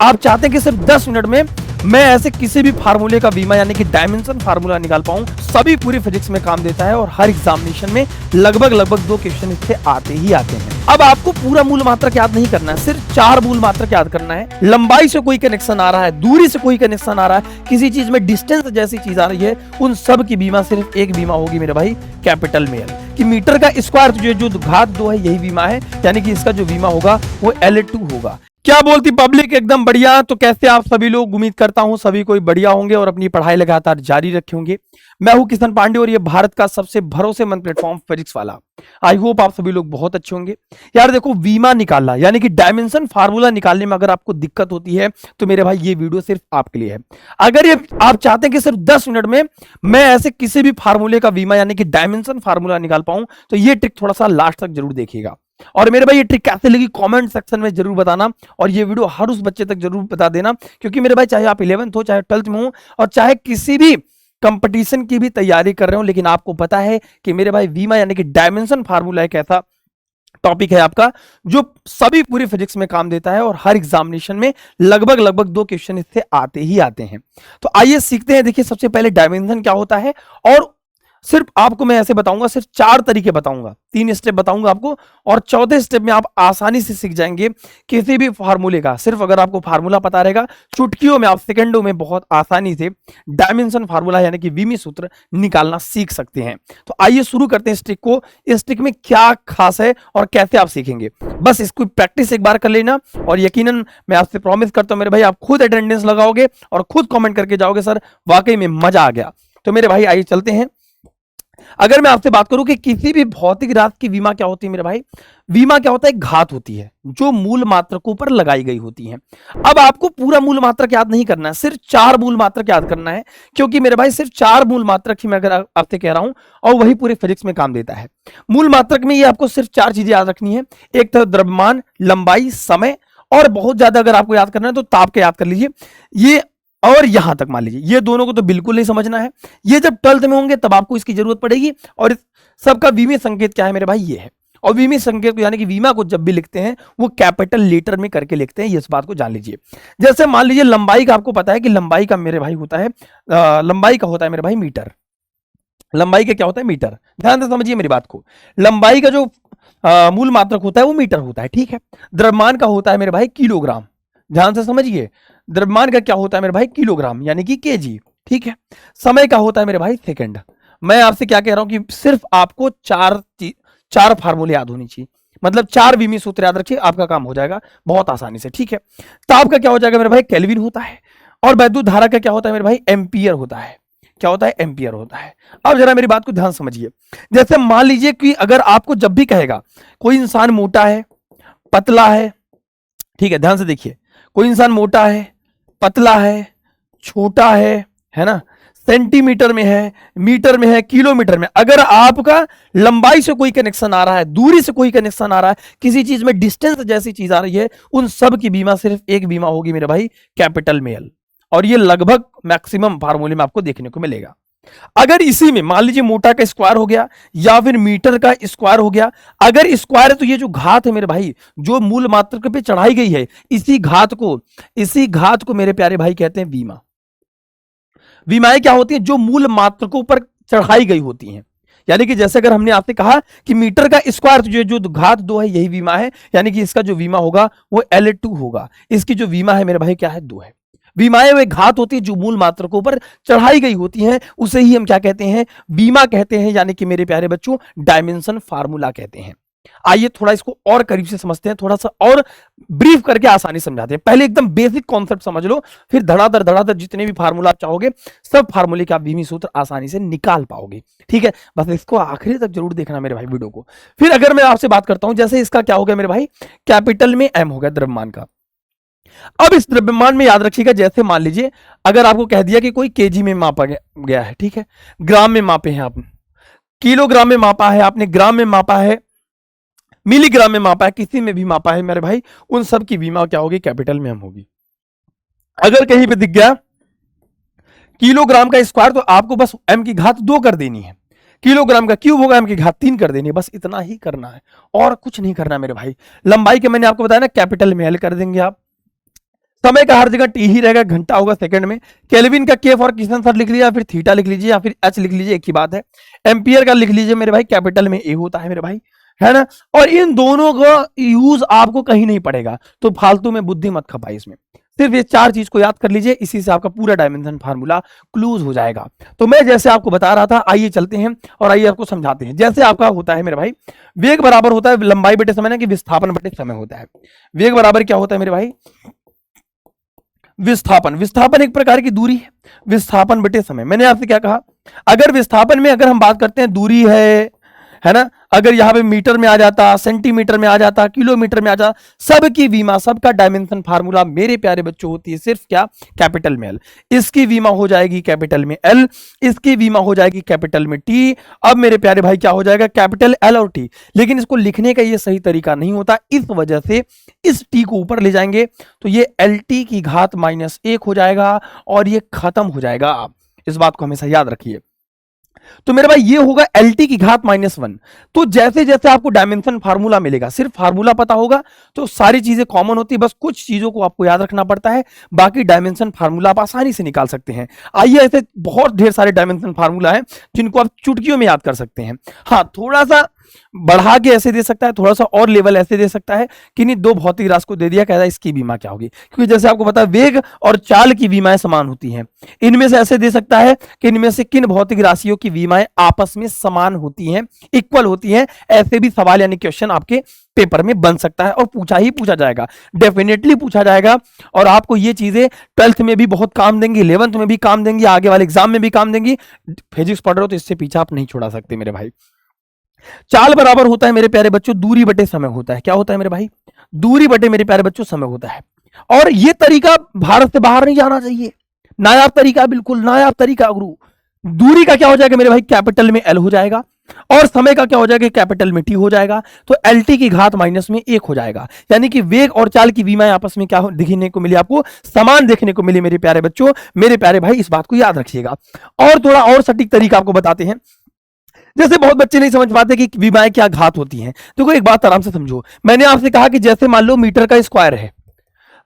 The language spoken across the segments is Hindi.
आप चाहते हैं कि सिर्फ 10 मिनट में मैं ऐसे किसी भी फार्मूले का बीमा यानी कि डायमेंशन फार्मूला निकाल पाऊं, सभी पूरी फिजिक्स में काम देता है और हर एग्जामिनेशन में लगभग 2 क्वेश्चन इससे आते ही आते हैं। अब आपको पूरा मूल मात्रक याद नहीं करना है, सिर्फ 4 मूल मात्रक याद करना है। लंबाई से कोई कनेक्शन आ रहा है, दूरी से कोई कनेक्शन आ रहा है, किसी चीज में डिस्टेंस जैसी चीज आ रही है, उन सब की बीमा सिर्फ एक बीमा होगी मेरे भाई, कैपिटल में एल। कि मीटर का स्क्वायर जो घात 2 है यही बीमा है, यानी कि इसका जो बीमा होगा वो L2 होगा। क्या बोलती पब्लिक? एकदम बढ़िया। तो कैसे आप सभी लोग? उम्मीद करता हूं सभी कोई बढ़िया होंगे और अपनी पढ़ाई लगातार जारी रखे होंगे। मैं हूं किशन पांडे और ये भारत का सबसे भरोसेमंद प्लेटफॉर्म फिजिक्स वाला। आई होप आप सभी लोग बहुत अच्छे होंगे। यार देखो, बीमा निकालना यानी कि डायमेंशन फार्मूला निकालने में अगर आपको दिक्कत होती है तो मेरे भाई ये वीडियो सिर्फ आपके लिए है। अगर ये आप चाहते हैं कि सिर्फ 10 मिनट में मैं ऐसे किसी भी फार्मूले का बीमा यानी कि डायमेंशन फार्मूला निकाल पाऊं तो ये ट्रिक थोड़ा सा लास्ट तक जरूर देखिएगा। और मेरे भाई ये ट्रिक कैसे लगी कमेंट सेक्शन में जरूर बताना, और ये वीडियो हर उस बच्चे तक जरूर बता देना, क्योंकि मेरे भाई चाहे आप 11th हो, चाहे 12th में हो, और चाहे किसी भी कंपटीशन की भी तैयारी कर रहे हो, लेकिन आपको पता है कि मेरे भाई बीमा यानी कि डायमेंशन फार्मूला एक ऐसा टॉपिक है आपका जो सभी पूरी फिजिक्स में काम देता है और हर एग्जामिनेशन में लगभग 2 क्वेश्चन इससे आते ही आते हैं। तो आइए सीखते हैं। देखिए, सबसे पहले डायमेंशन क्या होता है, और सिर्फ आपको मैं ऐसे बताऊंगा, सिर्फ 4 तरीके बताऊंगा, 3 स्टेप बताऊंगा आपको, और 14 स्टेप में आप आसानी से सीख जाएंगे किसी भी फार्मूले का। सिर्फ अगर आपको फार्मूला पता रहेगा, चुटकियों में आप सेकंडों में बहुत आसानी से डायमेंशन फार्मूला यानी कि विमी सूत्र निकालना सीख सकते हैं। तो आइए शुरू करते हैं इस ट्रिक को। इस ट्रिक में क्या खास है और कैसे आप सीखेंगे, बस इसको प्रैक्टिस एक बार कर लेना, और यकीनन मैं आपसे प्रॉमिस करता हूं मेरे भाई, आप खुद अटेंडेंस लगाओगे और खुद कॉमेंट करके जाओगे, सर वाकई में मजा आ गया। तो मेरे भाई आइए चलते हैं। अगर मैं आपसे बात करूं कि किसी भी भौतिक राशि की बीमा क्या होती है मेरे भाई, बीमा क्या होता है? घात होती है जो मूल मात्रकों पर लगाई गई होती है। अब आपको पूरा मूल मात्रक याद नहीं करना है, सिर्फ 4 मूल मात्रक याद करना है, क्योंकि मेरे भाई सिर्फ 4 मूल मात्रक ही मैं अगर आपसे कह रहा हूं, और वही पूरे फिजिक्स में काम देता है। मूल मात्रक में ये आपको सिर्फ 4 चीजें याद रखनी है। एक तो द्रव्यमान, लंबाई, समय, और बहुत ज्यादा अगर आपको याद करना है तो ताप के याद कर लीजिए। ये और यहां तक मान लीजिए, ये दोनों को तो बिल्कुल नहीं समझना है, ये जब 12th में होंगे तब आपको इसकी जरूरत पड़ेगी। और इस सबका विमी संकेत क्या है मेरे भाई? ये है। और विमी संकेत को यानी कि बीमा को जब भी लिखते हैं वो कैपिटल लेटर में करके लिखते हैं, ये इस बात को जान लीजिए। जैसे मान लीजिए लंबाई का आपको पता है कि लंबाई का मेरे भाई होता है लंबाई का होता है मेरे भाई मीटर। लंबाई का क्या होता है? मीटर। ध्यान से समझिए मेरी बात को। लंबाई का जो मूल मात्रक होता है वो मीटर होता है, ठीक है। द्रव्यमान का होता है मेरे भाई किलोग्राम। ध्यान से समझिए, द्रव्यमान का क्या होता है मेरे भाई? किलोग्राम यानी कि केजी, ठीक है। समय का होता है मेरे भाई सेकंड। मैं आपसे क्या कह रहा हूं कि सिर्फ आपको 4 फार्मूले याद होनी चाहिए, मतलब 4 विमी सूत्र याद रखिए, आपका काम हो जाएगा बहुत आसानी से, ठीक है। ताप का क्या हो जाएगा मेरे भाई? केल्विन होता है। और वैद्युत धारा का क्या होता है मेरे भाई? एम्पियर होता है। क्या होता है? एम्पियर होता है। अब जरा मेरी बात को ध्यान समझिए। जैसे मान लीजिए कि अगर आपको जब भी कहेगा कोई इंसान मोटा है, पतला है, ठीक है, ध्यान से देखिए, कोई इंसान मोटा है, पतला है, छोटा है ना, सेंटीमीटर में है, मीटर में है, किलोमीटर में, अगर आपका लंबाई से कोई कनेक्शन आ रहा है, दूरी से कोई कनेक्शन आ रहा है, किसी चीज में डिस्टेंस जैसी चीज आ रही है, उन सब की बीमा सिर्फ एक बीमा होगी मेरे भाई, कैपिटल में एल। और ये लगभग मैक्सिमम फार्मूले में आपको देखने को मिलेगा। अगर इसी में मान लीजिए मोटा का स्क्वायर हो गया या फिर मीटर का स्क्वायर हो गया, अगर स्क्वायर है तो ये जो घात है मेरे भाई, जो मूल मात्रक पे चढ़ाई गई है, इसी घात को मेरे प्यारे भाई कहते हैं बीमा। बीमाएं क्या होती हैं? जो मूल मात्रकों पर चढ़ाई गई होती हैं। यानी कि जैसे अगर हमने आपसे कहा कि मीटर का स्क्वायर जो घात 2 है यही बीमा है, यानी कि इसका जो बीमा होगा वो L2 होगा। इसकी जो बीमा है मेरे भाई क्या है? 2 है। बीमाएं वे घात होती है जो मूल मात्रकों पर चढ़ाई गई होती हैं, उसे ही हम क्या कहते हैं? बीमा कहते हैं, यानी कि मेरे प्यारे बच्चों डायमेंशन फार्मूला कहते हैं। आइए थोड़ा इसको और करीब से समझते हैं, थोड़ा सा और ब्रीफ करके आसानी समझाते हैं। पहले एकदम बेसिक कॉन्सेप्ट समझ लो, फिर धड़ाधड़ जितने भी फार्मूला आप चाहोगे सब फार्मूले के आप बीमी सूत्र आसानी से निकाल पाओगे, ठीक है। बस इसको आखिरी तक जरूर देखना मेरे भाई वीडियो को। फिर अगर मैं आपसे बात करता हूं, जैसे इसका क्या हो गया मेरे भाई? कैपिटल में एम हो गया द्रव्यमान का। अब इस द्रव्यमान में याद रखिएगा, जैसे मान लीजिए अगर आपको कह दिया कि कोई केजी में मापा गया है, ठीक है, ग्राम में मापे हैं आपने, किलोग्राम में मापा है आपने, ग्राम में मापा है, मिलीग्राम में मापा है, किसी में भी मापा है मेरे भाई, उन सब की बीमा क्या होगी? कैपिटल में एम होगी। अगर कहीं पे दिख गया किलोग्राम का स्क्वायर तो आपको बस एम की घात 2 कर देनी है, किलोग्राम का क्यूब होगा एम की घात 3 कर देनी है, बस इतना ही करना है और कुछ नहीं करना मेरे भाई। लंबाई के मैंने आपको बताया ना, कैपिटल में एल कर देंगे आप। समय का हर जगह टी ही रहेगा, घंटा होगा सेकंड में। केल्विन का के फॉर किशन सर लिख लीजिए, या फिर थीटा लिख लीजिए, या फिर एच लिख लीजिए, एक ही बात है। एम्पियर का लिख लीजिए मेरे भाई, कैपिटल में ए होता है मेरे भाई, है ना। और इन दोनों का यूज आपको कहीं नहीं पड़ेगा, तो फालतू में बुद्धि मत खपाई इसमें। सिर्फ ये चार चीज को याद कर लीजिए, इसी से आपका पूरा डायमेंशन फार्मूला क्लूज हो जाएगा। तो मैं जैसे आपको बता रहा था, आइए चलते हैं और आइए आपको समझाते हैं। जैसे आपका होता है मेरे भाई, वेग बराबर होता है लंबाई बटे समय, ना कि विस्थापन बटे समय होता है। वेग बराबर क्या होता है मेरे भाई, विस्थापन। विस्थापन एक प्रकार की दूरी है, विस्थापन बटे समय। मैंने आपसे क्या कहा, अगर विस्थापन में अगर हम बात करते हैं, दूरी है ना, अगर यहां पे मीटर में आ जाता, सेंटीमीटर में आ जाता, किलोमीटर में आ जाता, सबकी वीमा, सबका डायमेंशन फार्मूला मेरे प्यारे बच्चों होती है सिर्फ क्या, कैपिटल में एल। इसकी वीमा हो जाएगी कैपिटल में एल, इसकी वीमा हो जाएगी कैपिटल में टी। अब मेरे प्यारे भाई क्या हो जाएगा, कैपिटल एल और टी। लेकिन इसको लिखने का ये सही तरीका नहीं होता, इस वजह से इस टी को ऊपर ले जाएंगे तो ये एल टी की घात -1 हो जाएगा और ये खत्म हो जाएगा। इस बात को हमेशा याद रखिए। तो मेरे भाई ये होगा एल टी की घात -1। तो जैसे जैसे आपको डायमेंशन फार्मूला मिलेगा, सिर्फ फार्मूला पता होगा तो सारी चीजें कॉमन होती है, बस कुछ चीजों को आपको याद रखना पड़ता है, बाकी डायमेंशन फार्मूला आप आसानी से निकाल सकते हैं। आइए, ऐसे बहुत ढेर सारे डायमेंशन फार्मूला है जिनको आप चुटकियों में याद कर सकते हैं। हाँ, थोड़ा सा बढ़ा के ऐसे दे सकता है, थोड़ा सा और लेवल ऐसे दे सकता है कि नहीं, दो भौतिक राशि को दे दिया, कहता है इसकी बीमा क्या होगी, क्योंकि जैसे आपको पता है वेग और चाल की बीमाएं समान होती हैं। इनमें से ऐसे दे सकता है कि इनमें से किन भौतिक राशियों की बीमाएं आपस में समान होती हैं, इक्वल होती हैं। ऐसे भी सवाल यानी क्वेश्चन आपके पेपर में बन सकता है और पूछा ही पूछा जाएगा, डेफिनेटली पूछा जाएगा। और आपको ये चीजें 12th में भी बहुत काम देंगी, 11th में भी काम देंगी, आगे वाले एग्जाम में भी काम देंगी। फिजिक्स पढ़ रहे हो तो इससे पीछा आप नहीं छोड़ा सकते मेरे भाई। चाल बराबर होता है मेरे प्यारे बच्चों दूरी बटे समय होता है। क्या होता है मेरे भाई, दूरी बटे मेरे प्यारे बच्चों समय होता है। और ये तरीका भारत से बाहर नहीं जाना चाहिए, नायाब तरीका, बिल्कुल नायाब तरीका गुरु। दूरी का क्या हो जाएगा मेरे भाई, कैपिटल में एल हो जाएगा, और समय का क्या हो जाएगा, कैपिटल में टी हो जाएगा। तो एल टी की घात -1 हो जाएगा, यानी कि वेग और चाल की बीमाएं आपस में क्या दिखने को मिली, आपको समान देखने को मिली मेरे प्यारे बच्चों। मेरे प्यारे भाई इस बात को याद रखिएगा। और थोड़ा और सटीक तरीका आपको बताते हैं। जैसे बहुत बच्चे नहीं समझ पाते कि बीमाएं क्या घात होती हैं, तो एक बात आराम से समझो। मैंने आपसे कहा कि जैसे मान लो मीटर का स्क्वायर है,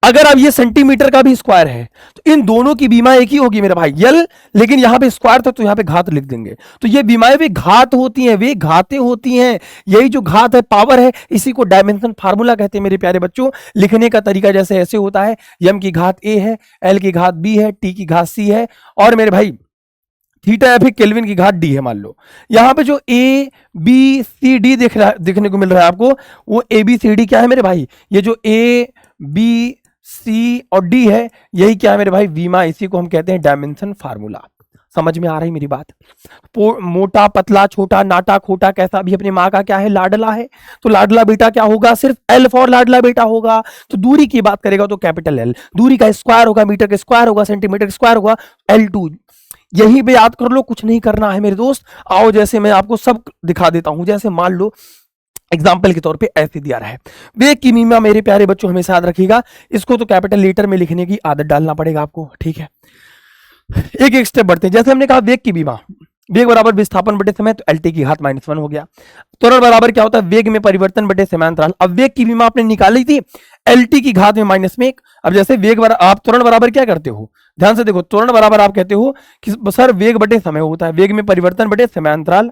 अगर अब ये सेंटीमीटर का भी स्क्वायर है, तो इन दोनों की बीमा एक ही होगी मेरे भाई, यल। लेकिन यहां पे स्क्वायर था तो यहां पे घात लिख देंगे। तो ये बीमाएं भी घात होती हैं, वे घातें होती हैं। यही जो घात है, पावर है, इसी को डायमेंशन फार्मूला कहते हैं मेरे प्यारे बच्चों। लिखने का तरीका जैसे ऐसे होता है, एम की घात ए है, एल की घात बी है, टी की घात सी है, और मेरे भाई थीटा या फिर केल्विन की घात डी है। मान लो यहां पे जो ए बी सी डी देखने को मिल रहा है आपको, वो ए बी सी डी क्या है मेरे भाई, ये जो ए बी सी और डी है, यही क्या है मेरे भाई, बीमा। इसी को हम कहते हैं डायमेंशन फार्मूला। समझ में आ रही मेरी बात। मोटा पतला छोटा नाटा खोटा कैसा भी अपनी माँ का क्या है, लाडला है। तो लाडला बेटा क्या होगा, सिर्फ एल फॉर लाडला बेटा होगा। तो दूरी की बात करेगा तो कैपिटल एल, दूरी का स्क्वायर होगा, मीटर का स्क्वायर होगा, सेंटीमीटर का स्क्वायर होगा, L2। यहीं पे याद कर लो, कुछ नहीं करना है मेरे दोस्त। आओ जैसे मैं आपको सब दिखा देता हूं। जैसे मान लो एग्जाम्पल के तौर पे ऐसे दिया रहा है, वेग की बीमा मेरे प्यारे बच्चों हमेशा याद रखिएगा, इसको तो कैपिटल लीटर में लिखने की आदत डालना पड़ेगा आपको, ठीक है। एक एक स्टेप बढ़ते हैं। जैसे हमने कहा वेग की बीमा, वेग बराबर विस्थापन बटे समय, तो एल टी की घात -1 हो गया। त्वरण बराबर क्या होता है, वेग में परिवर्तन बटे समयांतराल। अब वेग की बीमा आपने निकाली थी एल टी की घात में -1। अब जैसे वेग आप त्वरण बराबर क्या करते हो, ध्यान से देखो, त्वरण बराबर आप कहते हो कि सर वेग बटे समय होता है, वेग में परिवर्तन बटे समयांतराल,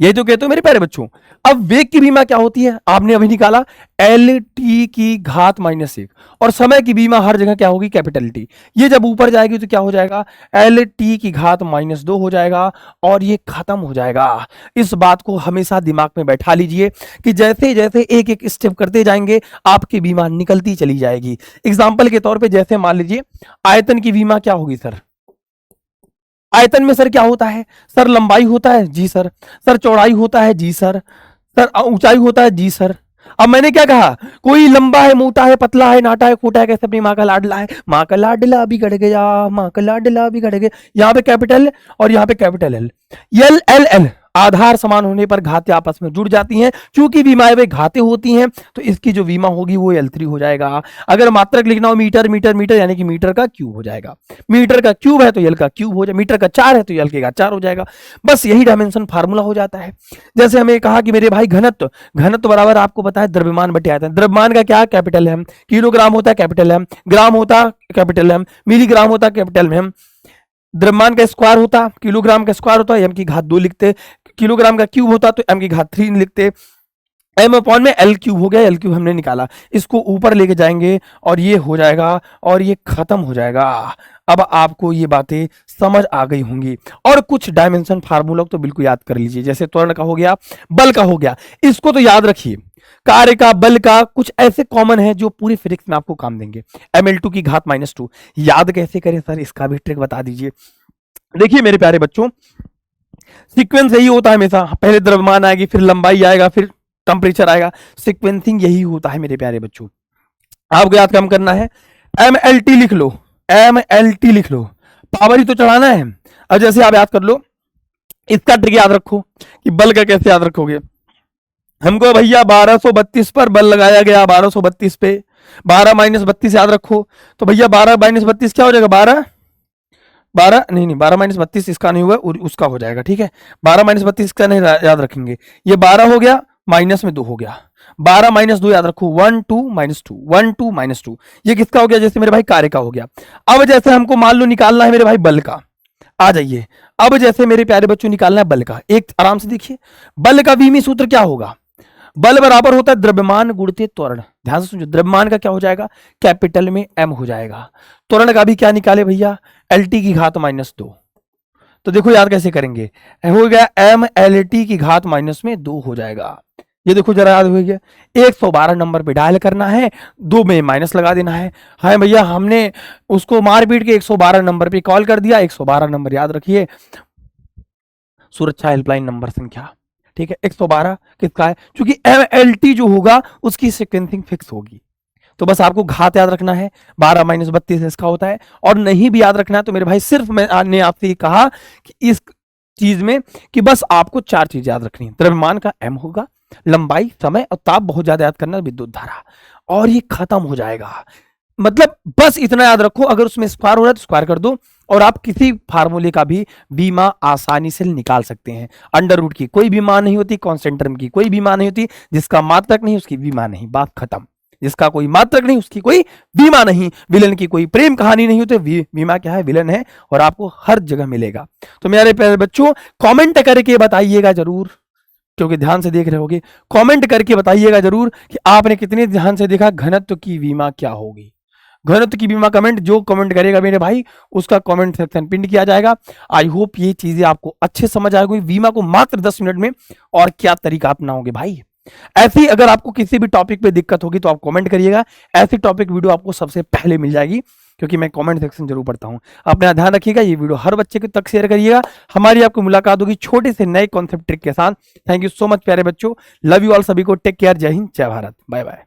यही तो कहते हो मेरे प्यारे बच्चों। अब वेग की बीमा क्या होती है, आपने अभी निकाला एल टी की घात -1, और समय की बीमा हर जगह क्या होगी, कैपिटल टी। ये जब ऊपर जाएगी तो क्या हो जाएगा, एल टी की घात -2 हो जाएगा, और ये खत्म हो जाएगा। इस बात को हमेशा दिमाग में बैठा लीजिए कि जैसे जैसे एक एक स्टेप करते जाएंगे आपकी बीमा निकलती चली जाएगी। एग्जाम्पल के तौर पर जैसे मान लीजिए आयतन की बीमा क्या होगी सर, आयतन में सर क्या होता है, सर लंबाई होता है, जी सर। सर चौड़ाई होता है, जी सर। सर ऊंचाई होता है, जी सर। अब मैंने क्या कहा, कोई लंबा है, मोटा है, पतला है, नाटा है, खोटा है, कैसे अपनी माँ का लाडला है, माँ का लाडला बिगड़ गया, माँ का लाडला बिगड़ गया। यहाँ पे कैपिटल और यहाँ पे capital L, L L L. आधार समान होने पर घातें आपस में जुड़ जाती हैं, क्योंकि बीमाएं वे घातें होती हैं तो इसकी जो बीमा होगी वो L3 हो जाएगा। अगर मात्रक लिखना हो मीटर मीटर मीटर यानी कि मीटर का क्यूब हो जाएगा, मीटर का क्यूब है तो L का क्यूब हो जाएगा, मीटर का 4 है तो L का 4 हो जाएगा। बस यही डायमेंशन फार्मूला हो जाता है। जैसे हमें कहा कि मेरे भाई घनत्व, घनत्व बराबर आपको पता है द्रव्यमान बटे आयतन। द्रव्यमान का क्या, कैपिटल एम। किलोग्राम होता है कैपिटल एम, ग्राम होता कैपिटल एम, मिलीग्राम होता कैपिटल एम। द्रव्यमान का स्क्वायर होता, किलोग्राम का स्क्वायर होता एम की घात 2 लिखते, किलोग्राम का क्यूब होता तो एम की घात 3 लिखते। एम अपॉन में एल क्यूब हो गया, एल क्यूब हमने निकाला, इसको ऊपर लेके जाएंगे और ये हो जाएगा और ये खत्म हो जाएगा। अब आपको ये बातें समझ आ गई होंगी। और कुछ डायमेंशन फार्मूला तो बिल्कुल याद कर लीजिए, जैसे त्वरण का हो गया, बल का हो गया, इसको तो याद रखिए। कार्य का, बल का, कुछ ऐसे कॉमन है जो पूरी फिजिक्स में आपको काम देंगे। ml2 की घात -2 याद कैसे करें सर, इसका भी ट्रिक बता दीजिए। देखिए मेरे प्यारे बच्चों, सीक्वेंस यही होता है हमेशा, पहले द्रव्यमान आएगी, फिर लंबाई आएगा, फिर टेम्परेचर आएगा। सीक्वेंसिंग यही होता है मेरे प्यारे बच्चों। आपको याद कम करना है, mlt लिख लो, mlt लिख लो, पावर ही तो चढ़ाना है। अब जैसे आप याद कर लो, इसका ट्रिक याद रखो कि बल का कैसे याद रखोगे। हमको भैया 1232 पर बल लगाया गया, 1232 पे 12 - 32 याद रखो। तो भैया 12 - 32 क्या हो जाएगा, 12 नहीं 12 - 32 इसका नहीं हुआ, उसका हो जाएगा, ठीक है। 12 - 32 का नहीं याद रखेंगे, ये 12 हो गया, माइनस में 2 हो गया, 12 - 2 याद रखो, 1 2 -2 1 2 -2, ये किसका हो गया, जैसे मेरे भाई कार्य का हो गया। अब जैसे हमको मान लो निकालना है मेरे भाई बल का, आ जाइए। अब जैसे मेरे प्यारे बच्चों निकालना है बल का, एक आराम से देखिए, बल का बीमी सूत्र क्या होगा, बल बराबर होता है द्रव्यमान गुणित त्वरण। ध्यान से सुनिए, द्रव्यमान का क्या हो जाएगा, कैपिटल में m हो जाएगा। त्वरण का भी क्या निकाले भैया, LT की घात -2। तो देखो याद कैसे करेंगे, हो गया mLT की घात -2 हो जाएगा। ये देखो जरा याद हो गया, 112 नंबर पे डायल करना है, 2 में माइनस लगा देना है। हाँ भैया, हमने उसको मार पीट के 112 नंबर पे कॉल कर दिया। 112 नंबर याद रखिए, सुरक्षा हेल्पलाइन नंबर संख्या, ठीक है। 112 किसका है, क्योंकि mlt जो होगा उसकी सीक्वेंसिंग फिक्स होगी। तो बस आपको घात याद रखना है, 12 - 32 इसका होता है। और नहीं भी याद रखना है तो मेरे भाई सिर्फ मैंने आपसे ये कहा कि इस चीज में कि बस आपको 4 चीज याद रखनी है। द्रव्यमान का m होगा, लंबाई, समय और ताप बहुत ज्यादा याद करना, विद्युत धारा, और ये खत्म हो जाएगा। मतलब बस इतना याद रखो, अगर उसमें स्क्वायर हो रहा है तो स्क्वायर कर दो, और आप किसी फार्मूले का भी बीमा आसानी से निकाल सकते हैं। अंडर रूट की कोई बीमा नहीं होती, कांस्टेंट टर्म की कोई बीमा नहीं होती, जिसका मात्रक नहीं उसकी बीमा नहीं, बात खत्म। जिसका कोई मात्रक नहीं उसकी कोई बीमा नहीं। विलन की कोई प्रेम कहानी नहीं होती, बीमा क्या है, विलन है, और आपको हर जगह मिलेगा। तो मेरे प्यारे बच्चों, कमेंट करके बताइएगा जरूर, क्योंकि ध्यान से देख रहे होगे, कमेंट करके बताइएगा जरूर कि आपने कितने ध्यान से देखा घनत्व की बीमा क्या होगी। घनत्व की बीमा कमेंट जो कमेंट करेगा मेरे भाई, उसका कमेंट सेक्शन पिन किया जाएगा। आई होप ये चीजें आपको अच्छे समझ आएगी। बीमा को मात्र 10 मिनट में और क्या तरीका अपनाओगे भाई। ऐसी अगर आपको किसी भी टॉपिक पे दिक्कत होगी तो आप कमेंट करिएगा, ऐसी टॉपिक वीडियो आपको सबसे पहले मिल जाएगी, क्योंकि मैं कमेंट सेक्शन जरूर पढ़ता हूं। अपना ध्यान रखिएगा, ये वीडियो हर बच्चे के तक शेयर करिएगा। हमारी आपको मुलाकात होगी छोटे से नए कॉन्सेप्ट ट्रिक के साथ। थैंक यू सो मच प्यारे बच्चों, लव यू ऑल, सभी को टेक केयर, जय हिंद, जय भारत, बाय बाय।